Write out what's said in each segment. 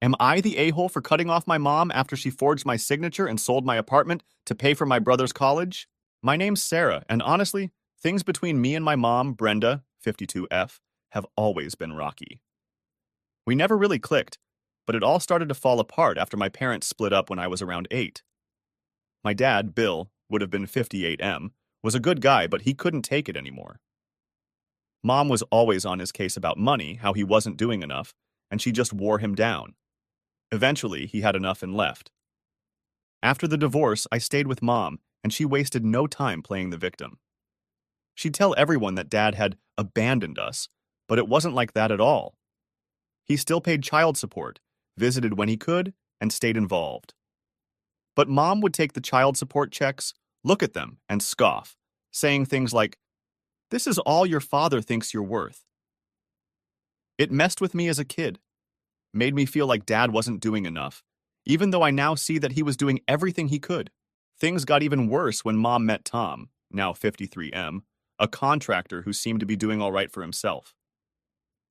Am I the a-hole for cutting off my mom after she forged my signature and sold my apartment to pay for my brother's college? My name's Sarah, and honestly, things between me and my mom, Brenda, 52F, have always been rocky. We never really clicked, but it all started to fall apart after my parents split up when I was around 8. My dad, Bill, would have been 58M, was a good guy, but he couldn't take it anymore. Mom was always on his case about money, how he wasn't doing enough, and she just wore him down. Eventually, he had enough and left. After the divorce, I stayed with Mom, and she wasted no time playing the victim. She'd tell everyone that Dad had abandoned us, but it wasn't like that at all. He still paid child support, visited when he could, and stayed involved. But Mom would take the child support checks, look at them, and scoff, saying things like, "This is all your father thinks you're worth." It messed with me as a kid, made me feel like Dad wasn't doing enough, even though I now see that he was doing everything he could. Things got even worse when Mom met Tom, now 53M, a contractor who seemed to be doing all right for himself.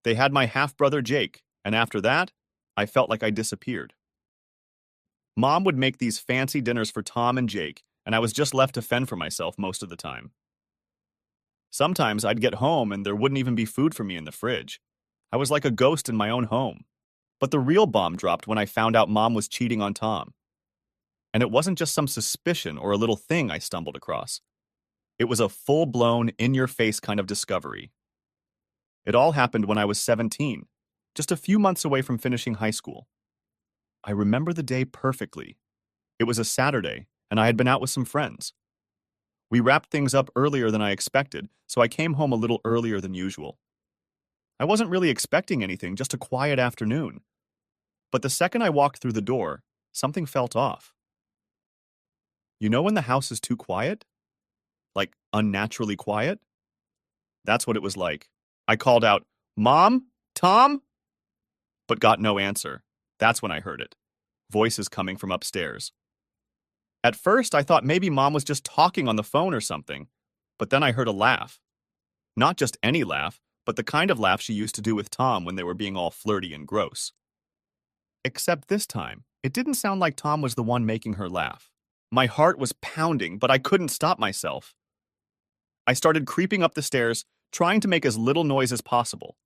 They had my half-brother Jake, and after that, I felt like I disappeared. Mom would make these fancy dinners for Tom and Jake, and I was just left to fend for myself most of the time. Sometimes I'd get home and there wouldn't even be food for me in the fridge. I was like a ghost in my own home. But the real bomb dropped when I found out Mom was cheating on Tom. And it wasn't just some suspicion or a little thing I stumbled across. It was a full-blown, in-your-face kind of discovery. It all happened when I was 17, just a few months away from finishing high school. I remember the day perfectly. It was a Saturday, and I had been out with some friends. We wrapped things up earlier than I expected, so I came home a little earlier than usual. I wasn't really expecting anything, just a quiet afternoon. But the second I walked through the door, something felt off. You know when the house is too quiet? Like unnaturally quiet? That's what it was like. I called out, "Mom? Tom?" But got no answer. That's when I heard it. Voices coming from upstairs. At first, I thought maybe Mom was just talking on the phone or something, but then I heard a laugh. Not just any laugh, but the kind of laugh she used to do with Tom when they were being all flirty and gross. Except this time, it didn't sound like Tom was the one making her laugh. My heart was pounding, but I couldn't stop myself. I started creeping up the stairs, trying to make as little noise as possible.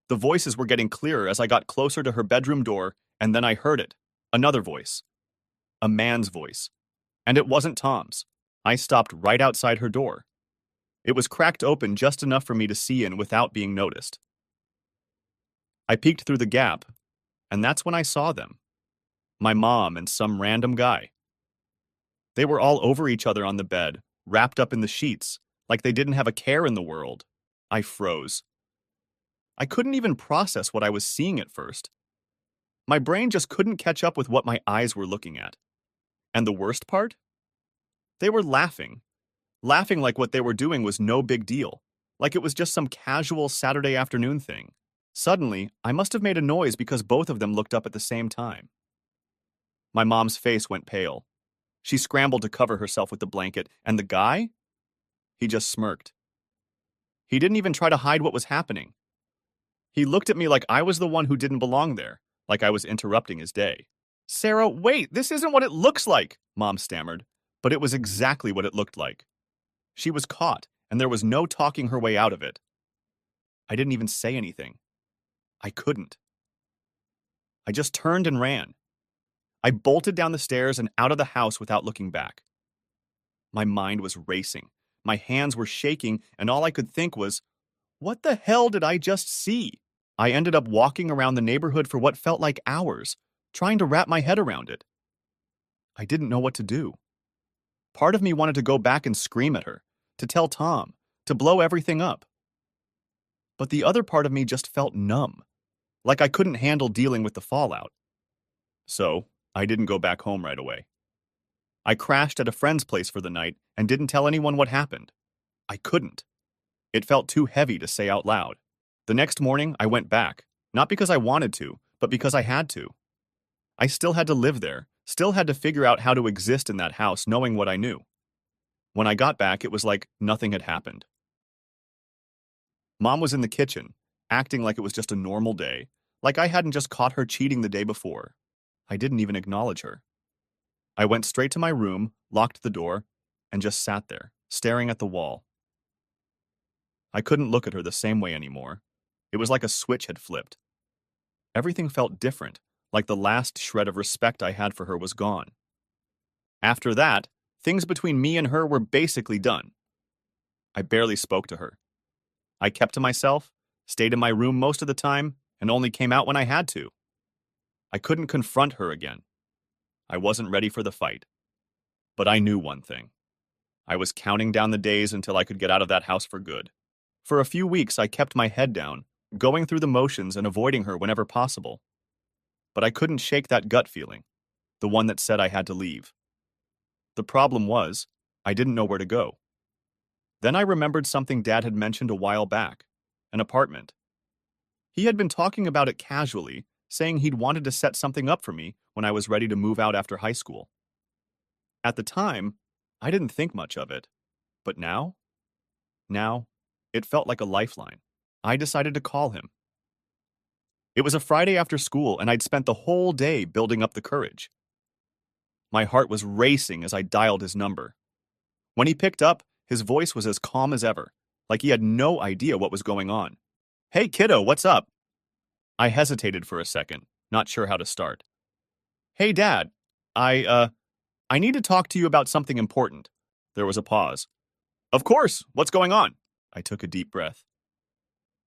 The voices were getting clearer as I got closer to her bedroom door, and then I heard it. Another voice. A man's voice. And it wasn't Tom's. I stopped right outside her door. It was cracked open just enough for me to see in without being noticed. I peeked through the gap, and that's when I saw them. My mom and some random guy. They were all over each other on the bed, wrapped up in the sheets, like they didn't have a care in the world. I froze. I couldn't even process what I was seeing at first. My brain just couldn't catch up with what my eyes were looking at. And the worst part? They were laughing. Laughing like what they were doing was no big deal, like it was just some casual Saturday afternoon thing. Suddenly, I must have made a noise because both of them looked up at the same time. My mom's face went pale. She scrambled to cover herself with the blanket, and the guy? He just smirked. He didn't even try to hide what was happening. He looked at me like I was the one who didn't belong there, like I was interrupting his day. "Sarah, wait, this isn't what it looks like," Mom stammered, but it was exactly what it looked like. She was caught, and there was no talking her way out of it. I didn't even say anything. I couldn't. I just turned and ran. I bolted down the stairs and out of the house without looking back. My mind was racing. My hands were shaking, and all I could think was, what the hell did I just see? I ended up walking around the neighborhood for what felt like hours, trying to wrap my head around it. I didn't know what to do. Part of me wanted to go back and scream at her, to tell Tom, to blow everything up. But the other part of me just felt numb, like I couldn't handle dealing with the fallout. So, I didn't go back home right away. I crashed at a friend's place for the night and didn't tell anyone what happened. I couldn't. It felt too heavy to say out loud. The next morning, I went back, not because I wanted to, but because I had to. I still had to live there, still had to figure out how to exist in that house knowing what I knew. When I got back, it was like nothing had happened. Mom was in the kitchen, acting like it was just a normal day, like I hadn't just caught her cheating the day before. I didn't even acknowledge her. I went straight to my room, locked the door, and just sat there, staring at the wall. I couldn't look at her the same way anymore. It was like a switch had flipped. Everything felt different, like the last shred of respect I had for her was gone. After that, things between me and her were basically done. I barely spoke to her. I kept to myself, stayed in my room most of the time, and only came out when I had to. I couldn't confront her again. I wasn't ready for the fight. But I knew one thing. I was counting down the days until I could get out of that house for good. For a few weeks, I kept my head down, going through the motions and avoiding her whenever possible. But I couldn't shake that gut feeling, the one that said I had to leave. The problem was, I didn't know where to go. Then I remembered something Dad had mentioned a while back, an apartment. He had been talking about it casually, saying he'd wanted to set something up for me when I was ready to move out after high school. At the time, I didn't think much of it. But now, it felt like a lifeline. I decided to call him. It was a Friday after school, and I'd spent the whole day building up the courage. My heart was racing as I dialed his number. When he picked up, his voice was as calm as ever, like he had no idea what was going on. "Hey, kiddo, what's up?" I hesitated for a second, not sure how to start. "Hey, Dad, I need to talk to you about something important." There was a pause. "Of course, what's going on?" I took a deep breath.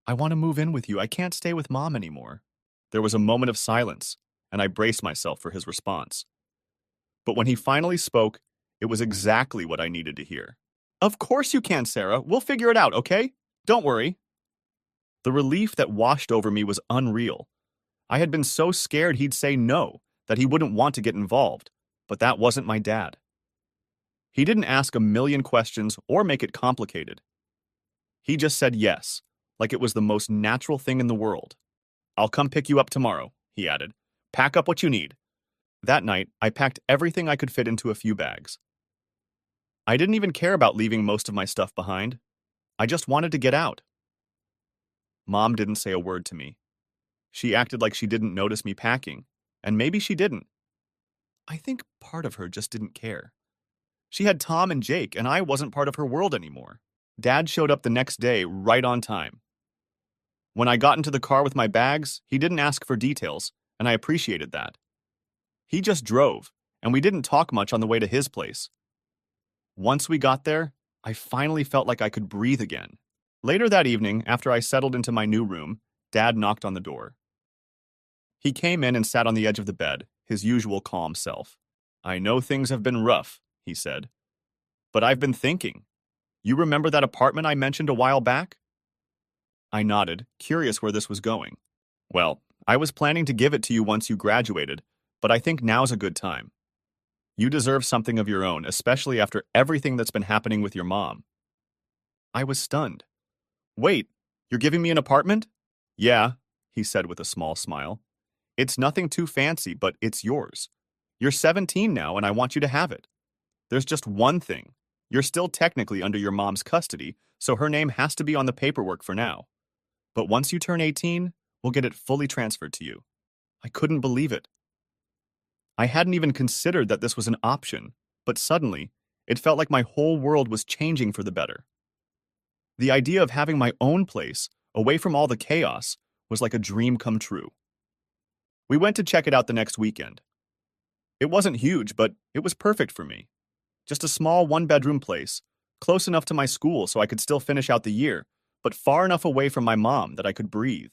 "I want to move in with you. I can't stay with Mom anymore." There was a moment of silence, and I braced myself for his response. But when he finally spoke, it was exactly what I needed to hear. "Of course you can, Sarah. We'll figure it out, okay? Don't worry." The relief that washed over me was unreal. I had been so scared he'd say no, that he wouldn't want to get involved, but that wasn't my dad. He didn't ask a million questions or make it complicated. He just said yes, like it was the most natural thing in the world. "I'll come pick you up tomorrow," he added. "Pack up what you need." That night, I packed everything I could fit into a few bags. I didn't even care about leaving most of my stuff behind. I just wanted to get out. Mom didn't say a word to me. She acted like she didn't notice me packing, and maybe she didn't. I think part of her just didn't care. She had Tom and Jake, and I wasn't part of her world anymore. Dad showed up the next day right on time. When I got into the car with my bags, he didn't ask for details, and I appreciated that. He just drove, and we didn't talk much on the way to his place. Once we got there, I finally felt like I could breathe again. Later that evening, after I settled into my new room, Dad knocked on the door. He came in and sat on the edge of the bed, his usual calm self. "I know things have been rough," he said. "But I've been thinking. You remember that apartment I mentioned a while back?" I nodded, curious where this was going. "Well, I was planning to give it to you once you graduated, but I think now's a good time. You deserve something of your own, especially after everything that's been happening with your mom." I was stunned. "Wait, you're giving me an apartment?" "Yeah," he said with a small smile. "It's nothing too fancy, but it's yours. You're 17 now, and I want you to have it. There's just one thing. You're still technically under your mom's custody, so her name has to be on the paperwork for now. But once you turn 18, we'll get it fully transferred to you." I couldn't believe it. I hadn't even considered that this was an option, but suddenly, it felt like my whole world was changing for the better. The idea of having my own place, away from all the chaos, was like a dream come true. We went to check it out the next weekend. It wasn't huge, but it was perfect for me. Just a small one-bedroom place, close enough to my school so I could still finish out the year, but far enough away from my mom that I could breathe.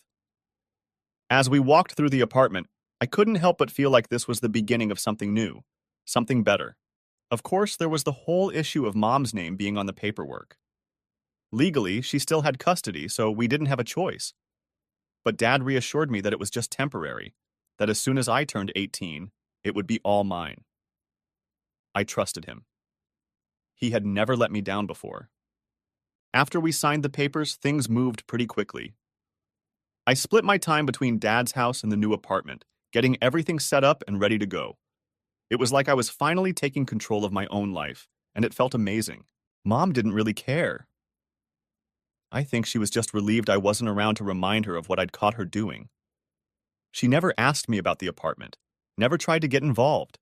As we walked through the apartment, I couldn't help but feel like this was the beginning of something new, something better. Of course, there was the whole issue of Mom's name being on the paperwork. Legally, she still had custody, so we didn't have a choice. But Dad reassured me that it was just temporary, that as soon as I turned 18, it would be all mine. I trusted him. He had never let me down before. After we signed the papers, things moved pretty quickly. I split my time between Dad's house and the new apartment, getting everything set up and ready to go. It was like I was finally taking control of my own life, and it felt amazing. Mom didn't really care. I think she was just relieved I wasn't around to remind her of what I'd caught her doing. She never asked me about the apartment, never tried to get involved.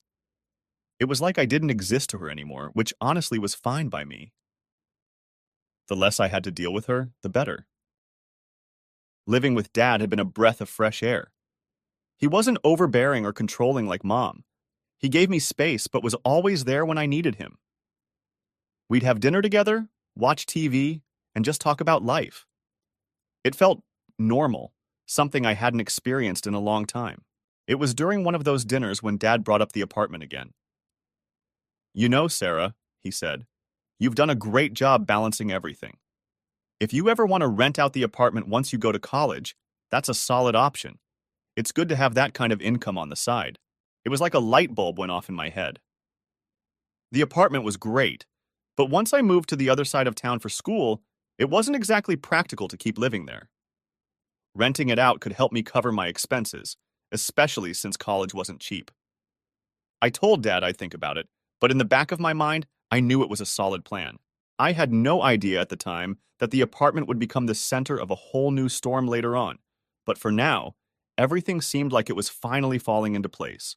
It was like I didn't exist to her anymore, which honestly was fine by me. The less I had to deal with her, the better. Living with Dad had been a breath of fresh air. He wasn't overbearing or controlling like Mom. He gave me space, but was always there when I needed him. We'd have dinner together, watch TV, and just talk about life. It felt normal, something I hadn't experienced in a long time. It was during one of those dinners when Dad brought up the apartment again. "You know, Sarah," he said, "you've done a great job balancing everything. If you ever want to rent out the apartment once you go to college, that's a solid option. It's good to have that kind of income on the side." It was like a light bulb went off in my head. The apartment was great, but once I moved to the other side of town for school, it wasn't exactly practical to keep living there. Renting it out could help me cover my expenses, especially since college wasn't cheap. I told Dad I'd think about it, but in the back of my mind, I knew it was a solid plan. I had no idea at the time that the apartment would become the center of a whole new storm later on, but for now, everything seemed like it was finally falling into place.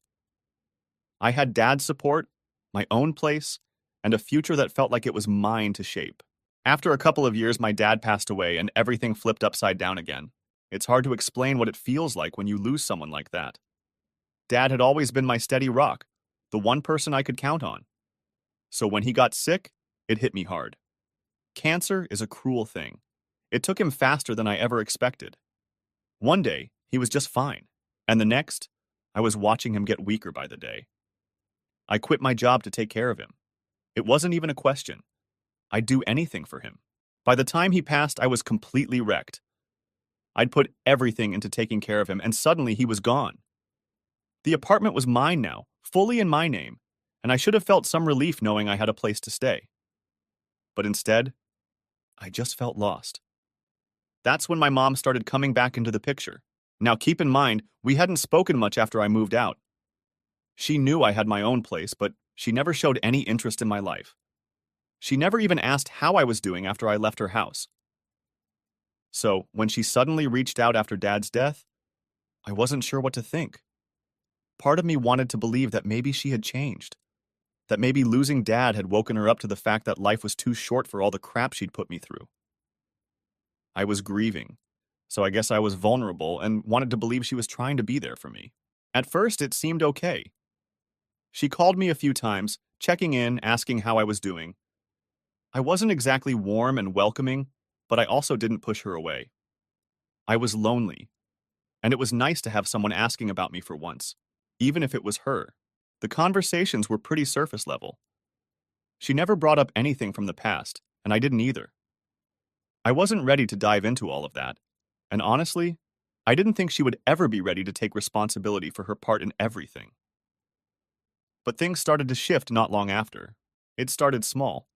I had Dad's support, my own place, and a future that felt like it was mine to shape. After a couple of years, my dad passed away and everything flipped upside down again. It's hard to explain what it feels like when you lose someone like that. Dad had always been my steady rock, the one person I could count on. So when he got sick, it hit me hard. Cancer is a cruel thing. It took him faster than I ever expected. One day, he was just fine, and the next, I was watching him get weaker by the day. I quit my job to take care of him. It wasn't even a question. I'd do anything for him. By the time he passed, I was completely wrecked. I'd put everything into taking care of him, and suddenly he was gone. The apartment was mine now, fully in my name, and I should have felt some relief knowing I had a place to stay. But instead, I just felt lost. That's when my mom started coming back into the picture. Now keep in mind, we hadn't spoken much after I moved out. She knew I had my own place, but she never showed any interest in my life. She never even asked how I was doing after I left her house. So, when she suddenly reached out after Dad's death, I wasn't sure what to think. Part of me wanted to believe that maybe she had changed. That maybe losing Dad had woken her up to the fact that life was too short for all the crap she'd put me through. I was grieving, so I guess I was vulnerable and wanted to believe she was trying to be there for me. At first, it seemed okay. She called me a few times, checking in, asking how I was doing. I wasn't exactly warm and welcoming, but I also didn't push her away. I was lonely, and it was nice to have someone asking about me for once, even if it was her. The conversations were pretty surface level. She never brought up anything from the past, and I didn't either. I wasn't ready to dive into all of that, and honestly, I didn't think she would ever be ready to take responsibility for her part in everything. But things started to shift not long after. It started small.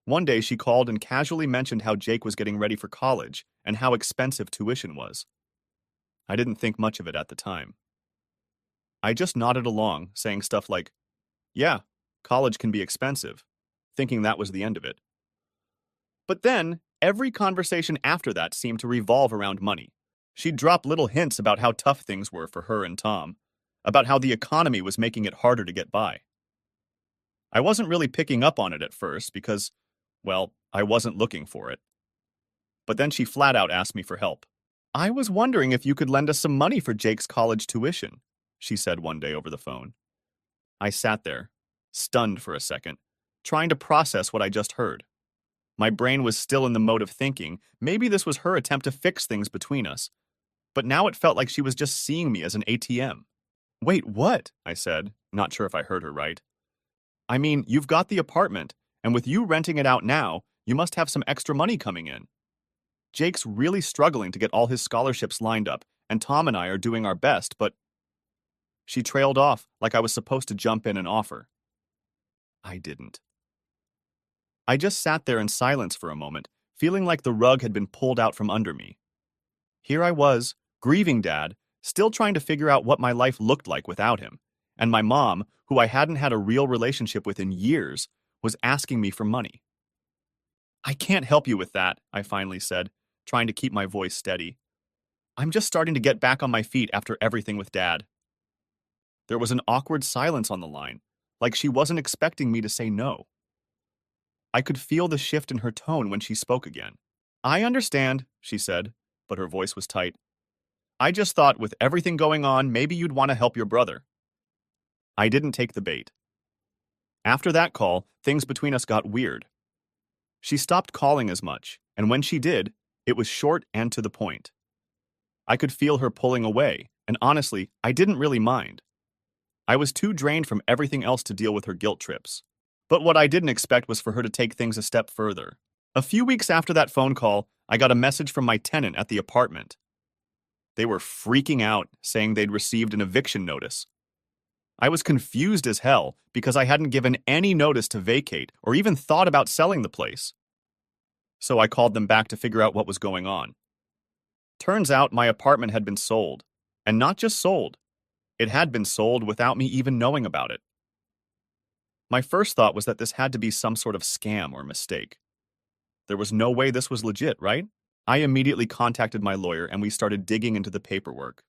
One day she called and casually mentioned how Jake was getting ready for college and how expensive tuition was. I didn't think much of it at the time. I just nodded along, saying stuff like, "Yeah, college can be expensive," thinking that was the end of it. But then, every conversation after that seemed to revolve around money. She'd drop little hints about how tough things were for her and Tom, about how the economy was making it harder to get by. I wasn't really picking up on it at first because, well, I wasn't looking for it. But then she flat out asked me for help. "I was wondering if you could lend us some money for Jake's college tuition," she said one day over the phone. I sat there, stunned for a second, trying to process what I just heard. My brain was still in the mode of thinking maybe this was her attempt to fix things between us, but now it felt like she was just seeing me as an ATM. "Wait, what?" I said, not sure if I heard her right. "I mean, you've got the apartment, and with you renting it out now, you must have some extra money coming in. Jake's really struggling to get all his scholarships lined up, and Tom and I are doing our best, but..." She trailed off like I was supposed to jump in and offer. I didn't. I just sat there in silence for a moment, feeling like the rug had been pulled out from under me. Here I was, grieving Dad, still trying to figure out what my life looked like without him, and my mom, who I hadn't had a real relationship with in years, was asking me for money. "I can't help you with that," I finally said, trying to keep my voice steady. I'm just starting to get back on my feet after everything with Dad. There was an awkward silence on the line, like she wasn't expecting me to say no. I could feel the shift in her tone when she spoke again. I understand, she said, but her voice was tight. I just thought with everything going on, maybe you'd want to help your brother. I didn't take the bait. After that call, things between us got weird. She stopped calling as much, and when she did, it was short and to the point. I could feel her pulling away, and honestly, I didn't really mind. I was too drained from everything else to deal with her guilt trips. But what I didn't expect was for her to take things a step further. A few weeks after that phone call, I got a message from my tenant at the apartment. They were freaking out, saying they'd received an eviction notice. I was confused as hell because I hadn't given any notice to vacate or even thought about selling the place. So I called them back to figure out what was going on. Turns out my apartment had been sold. And not just sold. It had been sold without me even knowing about it. My first thought was that this had to be some sort of scam or mistake. There was no way this was legit, right? I immediately contacted my lawyer and we started digging into the paperwork.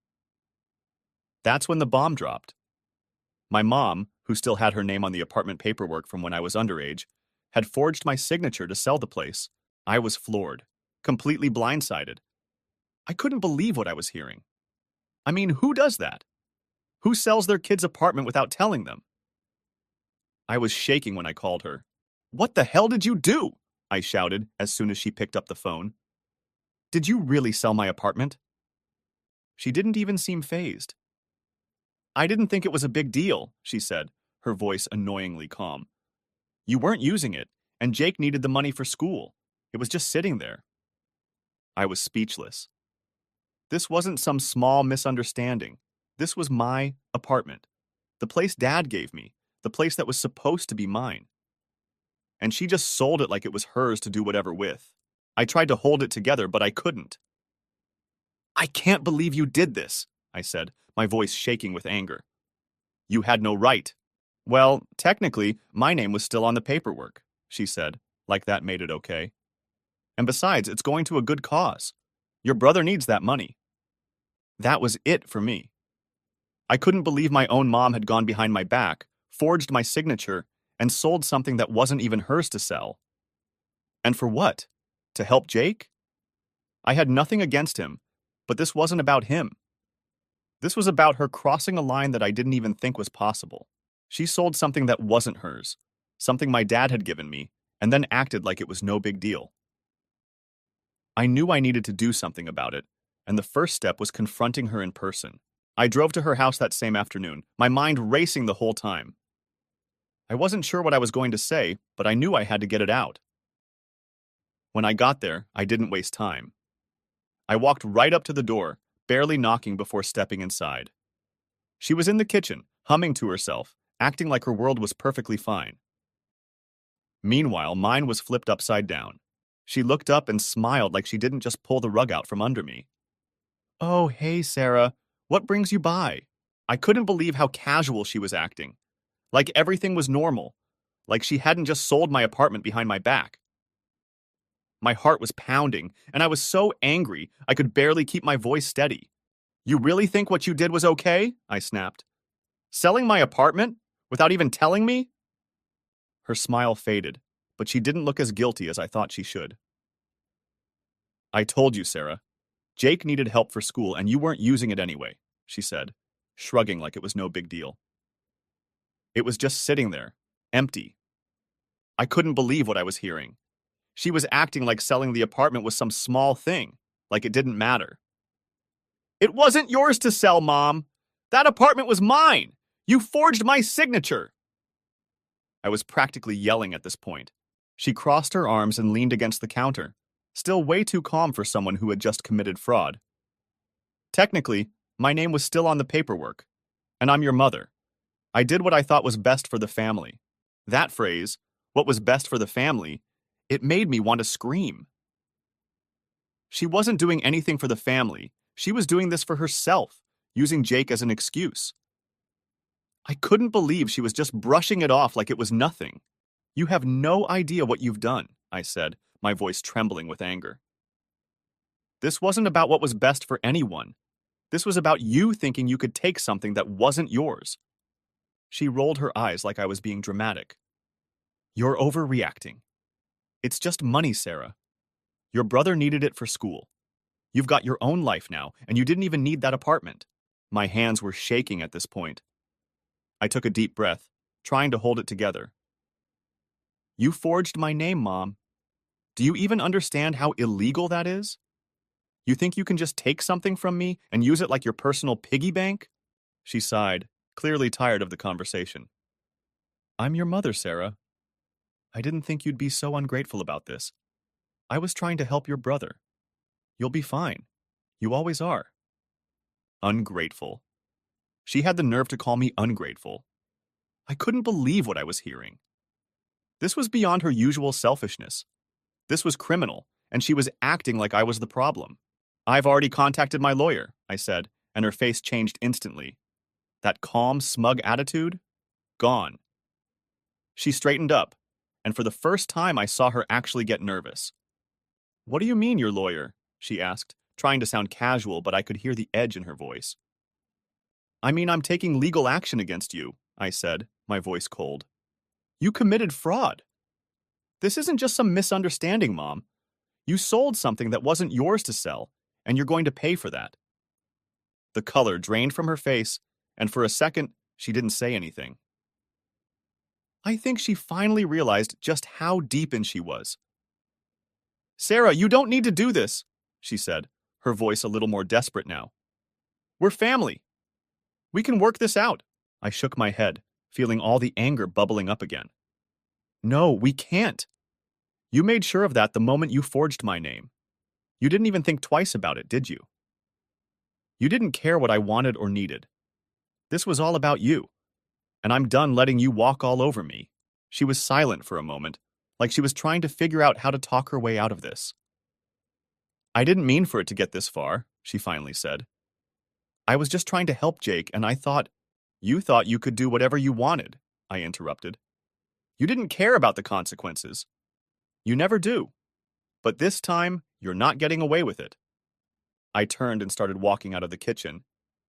That's when the bomb dropped. My mom, who still had her name on the apartment paperwork from when I was underage, had forged my signature to sell the place. I was floored, completely blindsided. I couldn't believe what I was hearing. I mean, who does that? Who sells their kid's apartment without telling them? I was shaking when I called her. What the hell did you do? I shouted as soon as she picked up the phone. Did you really sell my apartment? She didn't even seem fazed. I didn't think it was a big deal, she said, her voice annoyingly calm. You weren't using it, and Jake needed the money for school. It was just sitting there. I was speechless. This wasn't some small misunderstanding. This was my apartment. The place Dad gave me. The place that was supposed to be mine. And she just sold it like it was hers to do whatever with. I tried to hold it together, but I couldn't. I can't believe you did this, I said, my voice shaking with anger. You had no right. Well, technically, my name was still on the paperwork, she said, like that made it okay. And besides, it's going to a good cause. Your brother needs that money. That was it for me. I couldn't believe my own mom had gone behind my back, forged my signature, and sold something that wasn't even hers to sell. And for what? To help Jake? I had nothing against him, but this wasn't about him. This was about her crossing a line that I didn't even think was possible. She sold something that wasn't hers, something my dad had given me, and then acted like it was no big deal. I knew I needed to do something about it, and the first step was confronting her in person. I drove to her house that same afternoon, my mind racing the whole time. I wasn't sure what I was going to say, but I knew I had to get it out. When I got there, I didn't waste time. I walked right up to the door, barely knocking before stepping inside. She was in the kitchen, humming to herself, acting like her world was perfectly fine. Meanwhile, mine was flipped upside down. She looked up and smiled like she didn't just pull the rug out from under me. Oh, hey, Sarah. What brings you by? I couldn't believe how casual she was acting. Like everything was normal. Like she hadn't just sold my apartment behind my back. My heart was pounding, and I was so angry I could barely keep my voice steady. You really think what you did was okay? I snapped. Selling my apartment? Without even telling me? Her smile faded, but she didn't look as guilty as I thought she should. I told you, Sarah. Jake needed help for school, and you weren't using it anyway, she said, shrugging like it was no big deal. It was just sitting there, empty. I couldn't believe what I was hearing. She was acting like selling the apartment was some small thing, like it didn't matter. It wasn't yours to sell, Mom. That apartment was mine. You forged my signature. I was practically yelling at this point. She crossed her arms and leaned against the counter, still way too calm for someone who had just committed fraud. Technically, my name was still on the paperwork, and I'm your mother. I did what I thought was best for the family. That phrase, what was best for the family, it made me want to scream. She wasn't doing anything for the family. She was doing this for herself, using Jake as an excuse. I couldn't believe she was just brushing it off like it was nothing. You have no idea what you've done, I said, my voice trembling with anger. This wasn't about what was best for anyone. This was about you thinking you could take something that wasn't yours. She rolled her eyes like I was being dramatic. You're overreacting. It's just money, Sarah. Your brother needed it for school. You've got your own life now, and you didn't even need that apartment. My hands were shaking at this point. I took a deep breath, trying to hold it together. You forged my name, Mom. Do you even understand how illegal that is? You think you can just take something from me and use it like your personal piggy bank? She sighed, clearly tired of the conversation. I'm your mother, Sarah. I didn't think you'd be so ungrateful about this. I was trying to help your brother. You'll be fine. You always are. Ungrateful. She had the nerve to call me ungrateful. I couldn't believe what I was hearing. This was beyond her usual selfishness. This was criminal, and she was acting like I was the problem. I've already contacted my lawyer, I said, and her face changed instantly. That calm, smug attitude? Gone. She straightened up, and for the first time I saw her actually get nervous. What do you mean, your lawyer? She asked, trying to sound casual, but I could hear the edge in her voice. I mean, I'm taking legal action against you, I said, my voice cold. You committed fraud. This isn't just some misunderstanding, Mom. You sold something that wasn't yours to sell, and you're going to pay for that. The color drained from her face, and for a second, she didn't say anything. I think she finally realized just how deep in she was. Sarah, you don't need to do this, she said, her voice a little more desperate now. We're family. We can work this out. I shook my head, feeling all the anger bubbling up again. No, we can't. You made sure of that the moment you forged my name. You didn't even think twice about it, did you? You didn't care what I wanted or needed. This was all about you, and I'm done letting you walk all over me. She was silent for a moment, like she was trying to figure out how to talk her way out of this. I didn't mean for it to get this far, she finally said. I was just trying to help Jake, and I thought, you thought you could do whatever you wanted, I interrupted. You didn't care about the consequences. You never do. But this time, you're not getting away with it. I turned and started walking out of the kitchen,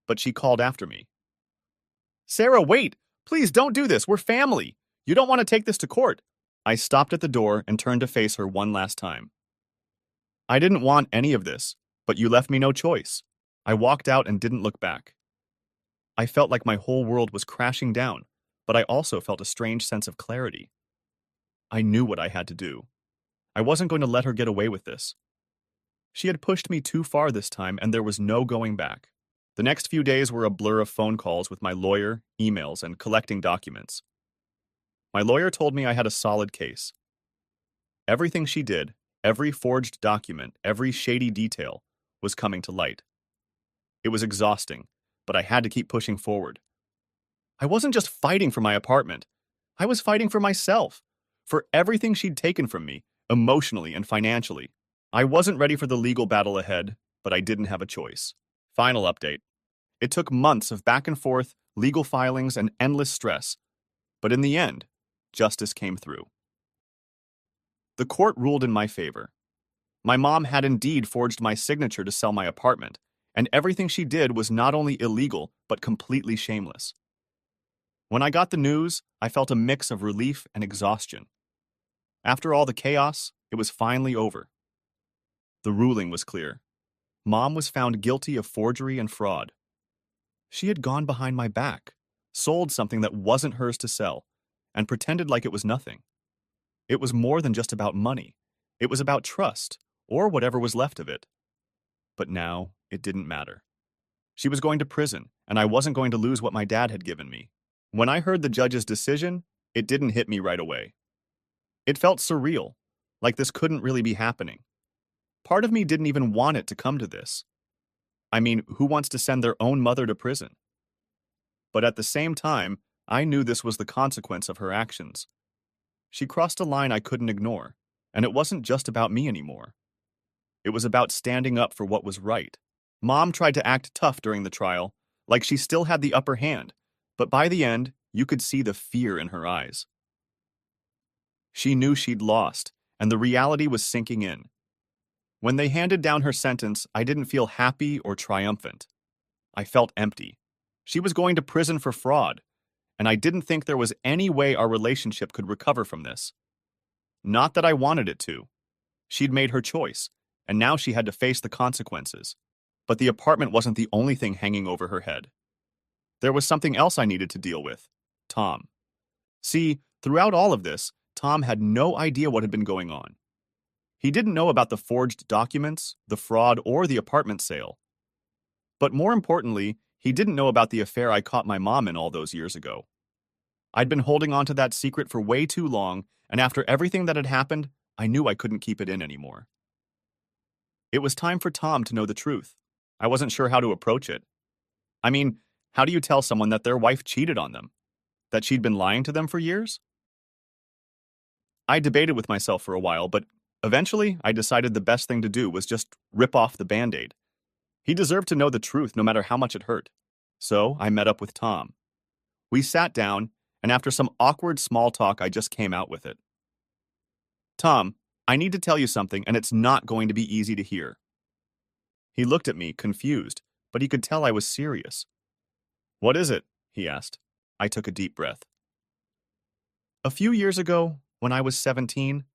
but she called after me. Sarah, wait! Please don't do this. We're family. You don't want to take this to court. I stopped at the door and turned to face her one last time. I didn't want any of this, but you left me no choice. I walked out and didn't look back. I felt like my whole world was crashing down, but I also felt a strange sense of clarity. I knew what I had to do. I wasn't going to let her get away with this. She had pushed me too far this time, and there was no going back. The next few days were a blur of phone calls with my lawyer, emails, and collecting documents. My lawyer told me I had a solid case. Everything she did, every forged document, every shady detail, was coming to light. It was exhausting, but I had to keep pushing forward. I wasn't just fighting for my apartment. I was fighting for myself, for everything she'd taken from me, emotionally and financially. I wasn't ready for the legal battle ahead, but I didn't have a choice. Final update. It took months of back and forth, legal filings, and endless stress. But in the end, justice came through. The court ruled in my favor. My mom had indeed forged my signature to sell my apartment, and everything she did was not only illegal, but completely shameless. When I got the news, I felt a mix of relief and exhaustion. After all the chaos, it was finally over. The ruling was clear. Mom was found guilty of forgery and fraud. She had gone behind my back, sold something that wasn't hers to sell, and pretended like it was nothing. It was more than just about money. It was about trust, or whatever was left of it. But now, it didn't matter. She was going to prison, and I wasn't going to lose what my dad had given me. When I heard the judge's decision, it didn't hit me right away. It felt surreal, like this couldn't really be happening. Part of me didn't even want it to come to this. I mean, who wants to send their own mother to prison? But at the same time, I knew this was the consequence of her actions. She crossed a line I couldn't ignore, and it wasn't just about me anymore. It was about standing up for what was right. Mom tried to act tough during the trial, like she still had the upper hand, but by the end, you could see the fear in her eyes. She knew she'd lost, and the reality was sinking in. When they handed down her sentence, I didn't feel happy or triumphant. I felt empty. She was going to prison for fraud, and I didn't think there was any way our relationship could recover from this. Not that I wanted it to. She'd made her choice, and now she had to face the consequences. But the apartment wasn't the only thing hanging over her head. There was something else I needed to deal with: Tom. See, throughout all of this, Tom had no idea what had been going on. He didn't know about the forged documents, the fraud, or the apartment sale. But more importantly, he didn't know about the affair I caught my mom in all those years ago. I'd been holding on to that secret for way too long, and after everything that had happened, I knew I couldn't keep it in anymore. It was time for Tom to know the truth. I wasn't sure how to approach it. I mean, how do you tell someone that their wife cheated on them? That she'd been lying to them for years? I debated with myself for a while, but eventually I decided the best thing to do was just rip off the Band-Aid. He deserved to know the truth no matter how much it hurt. So I met up with Tom. We sat down, and after some awkward small talk, I just came out with it. Tom, I need to tell you something, and it's not going to be easy to hear. He looked at me, confused, but he could tell I was serious. What is it? He asked. I took a deep breath. A few years ago, when I was 17,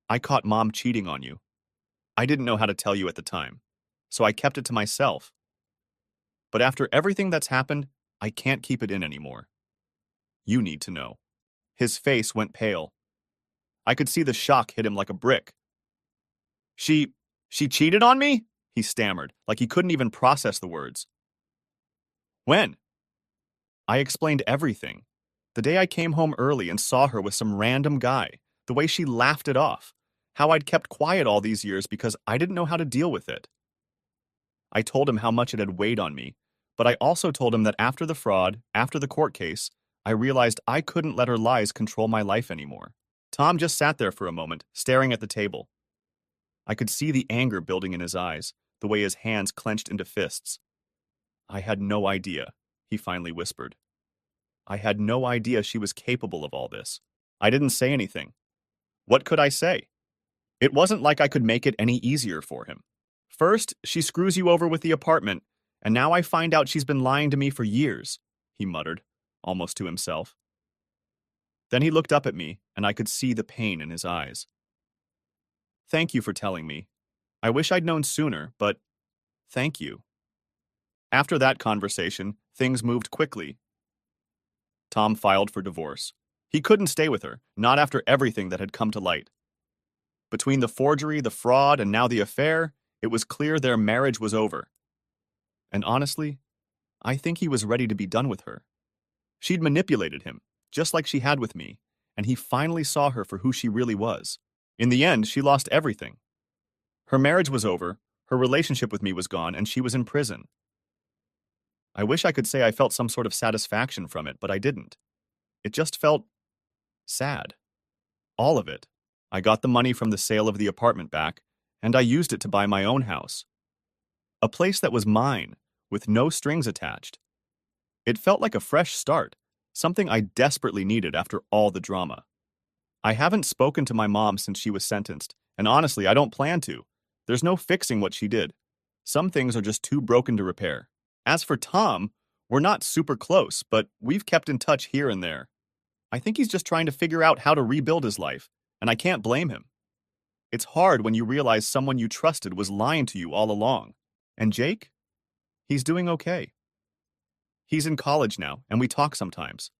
I caught Mom cheating on you. I didn't know how to tell you at the time, so I kept it to myself. But after everything that's happened, I can't keep it in anymore. You need to know. His face went pale. I could see the shock hit him like a brick. She cheated on me? He stammered, like he couldn't even process the words. When? I explained everything. The day I came home early and saw her with some random guy, the way she laughed it off, how I'd kept quiet all these years because I didn't know how to deal with it. I told him how much it had weighed on me, but I also told him that after the fraud, after the court case, I realized I couldn't let her lies control my life anymore. Tom just sat there for a moment, staring at the table. I could see the anger building in his eyes, the way his hands clenched into fists. I had no idea, he finally whispered. I had no idea she was capable of all this. I didn't say anything. What could I say? It wasn't like I could make it any easier for him. First, she screws you over with the apartment, and now I find out she's been lying to me for years, he muttered, almost to himself. Then he looked up at me, and I could see the pain in his eyes. Thank you for telling me. I wish I'd known sooner, but thank you. After that conversation, things moved quickly. Tom filed for divorce. He couldn't stay with her, not after everything that had come to light. Between the forgery, the fraud, and now the affair, it was clear their marriage was over. And honestly, I think he was ready to be done with her. She'd manipulated him, just like she had with me, and he finally saw her for who she really was. In the end, she lost everything. Her marriage was over, her relationship with me was gone, and she was in prison. I wish I could say I felt some sort of satisfaction from it, but I didn't. It just felt sad. All of it. I got the money from the sale of the apartment back, and I used it to buy my own house. A place that was mine, with no strings attached. It felt like a fresh start, something I desperately needed after all the drama. I haven't spoken to my mom since she was sentenced, and honestly, I don't plan to. There's no fixing what she did. Some things are just too broken to repair. As for Tom, we're not super close, but we've kept in touch here and there. I think he's just trying to figure out how to rebuild his life, and I can't blame him. It's hard when you realize someone you trusted was lying to you all along. And Jake? He's doing okay. He's in college now, and we talk sometimes.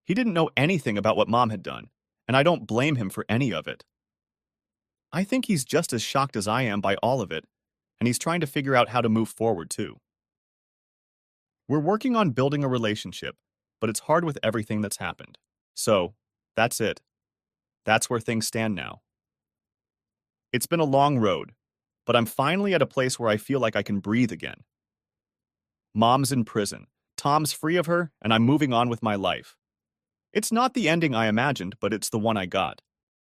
He didn't know anything about what Mom had done, and I don't blame him for any of it. I think he's just as shocked as I am by all of it, and he's trying to figure out how to move forward too. We're working on building a relationship, but it's hard with everything that's happened. So, that's it. That's where things stand now. It's been a long road, but I'm finally at a place where I feel like I can breathe again. Mom's in prison, Tom's free of her, and I'm moving on with my life. It's not the ending I imagined, but it's the one I got.